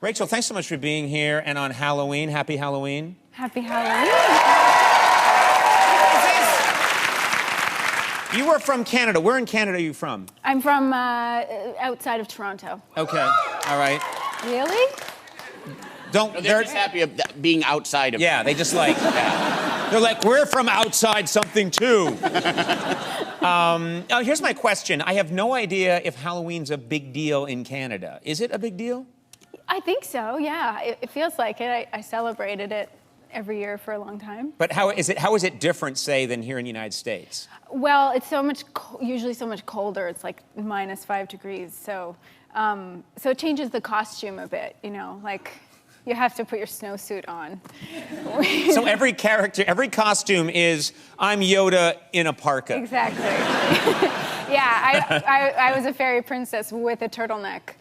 Rachel, thanks so much for being here. And on Halloween, happy Halloween. Happy Halloween. You are from Canada. Where in Canada are you from? I'm from outside of Toronto. Okay, all right. Really? They're just happy of being outside of it. Yeah, they just like, they're like, we're from outside something too. Here's my question. I have no idea if Halloween's a big deal in Canada. Is it a big deal? I think so, yeah. It feels like it. I celebrated it every year for a long time. But how is it different, say, than here in the United States? Well, it's usually so much colder. It's like -5 degrees. So it changes the costume a bit, you know, like you have to put your snowsuit on. So every costume is, I'm Yoda in a parka. Exactly. Yeah, I was a fairy princess with a turtleneck.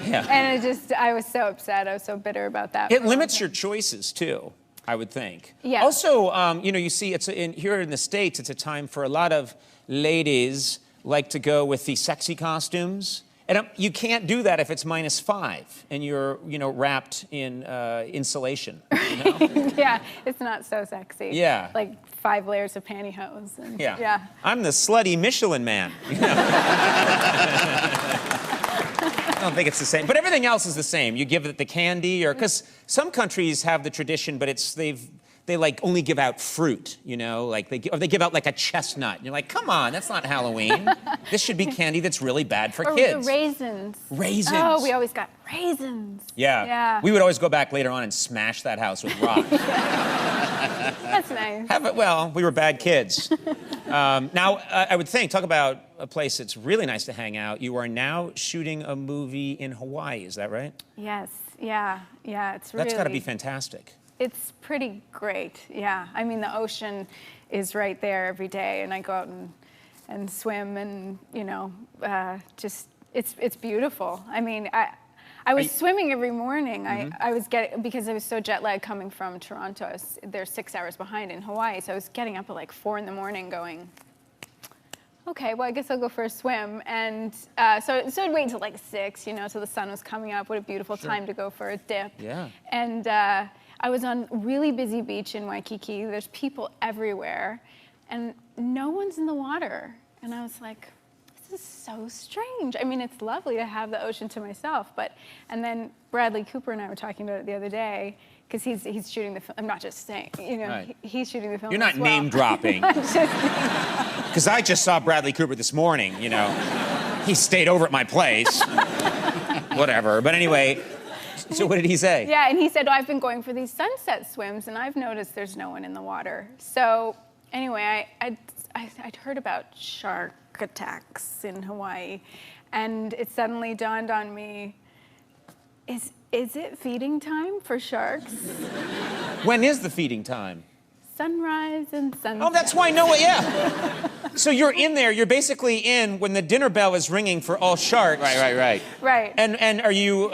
Yeah. And I was so upset. I was so bitter about that. It limits your choices, too, I would think. Yeah. Also, you see, here in the States, it's a time for a lot of ladies like to go with the sexy costumes. And you can't do that if it's -5 and you're, wrapped in insulation. You know? Yeah, it's not so sexy. Yeah. Like 5 layers of pantyhose. And, yeah. I'm the slutty Michelin man. I don't think it's the same, but everything else is the same. You give it the candy, because some countries have the tradition, but they like only give out fruit, like they give out like a chestnut. And you're like, come on, that's not Halloween. This should be candy that's really bad for kids. Or the raisins. Raisins. Oh, we always got raisins. Yeah. We would always go back later on and smash that house with rocks. That's nice. Well, we were bad kids. Now, I would talk about a place that's really nice to hang out. You are now shooting a movie in Hawaii, is that right? Yes, yeah, it's really... That's got to be fantastic. It's pretty great, yeah. I mean, the ocean is right there every day, and I go out and swim, and, it's beautiful. I mean, I was swimming every morning. Mm-hmm. Because I was so jet lagged coming from Toronto, they're 6 hours behind in Hawaii, so I was getting up at like 4 in the morning going, okay, well, I guess I'll go for a swim. And so I'd wait until like 6, till the sun was coming up. What a beautiful time to go for a dip. Yeah. And I was on a really busy beach in Waikiki. There's people everywhere, and no one's in the water. And I was like, this is so strange. I mean, it's lovely to have the ocean to myself, and then Bradley Cooper and I were talking about it the other day, because he's shooting the film. I'm not just saying, right. He's shooting the film. You're not name dropping. Because I just saw Bradley Cooper this morning, He stayed over at my place. Whatever. But anheanyway, so what did he say? Yeah, and he said, I've been going for these sunset swims, and I've noticed there's no one in the water. So anyway, I'd heard about shark attacks in Hawaii, and it suddenly dawned on me, is it feeding time for sharks? When is the feeding time? Sunrise and sunset. Oh, that's why Noah, yeah. So you're in there, you're basically in when the dinner bell is ringing for all sharks. Right. Right. And how are you,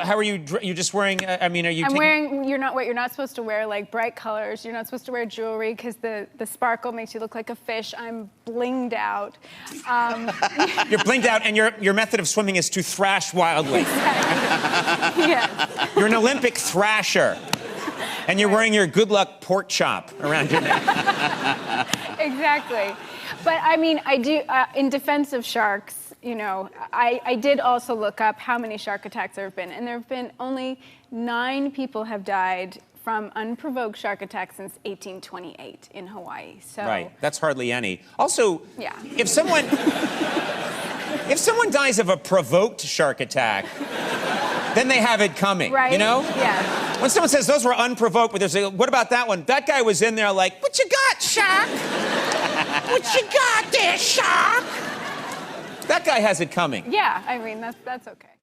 you're just wearing, are you I'm wearing, you're not supposed to wear like bright colors, you're not supposed to wear jewelry because the sparkle makes you look like a fish. I'm blinged out. You're blinged out, and your method of swimming is to thrash wildly. Exactly. Yes. You're an Olympic thrasher. And you're wearing your good luck pork chop around your neck. Exactly. But I mean, I do, in defense of sharks, I did also look up how many shark attacks there have been. And there have been only 9 people have died from unprovoked shark attacks since 1828 in Hawaii. So right, that's hardly any. Also, yeah. if someone dies of a provoked shark attack, then they have it coming, right? Yeah. When someone says those were unprovoked, but they're like, what about that one? That guy was in there like, what you got, shark? What you got there, shark? That guy has it coming. Yeah, I mean, that's okay.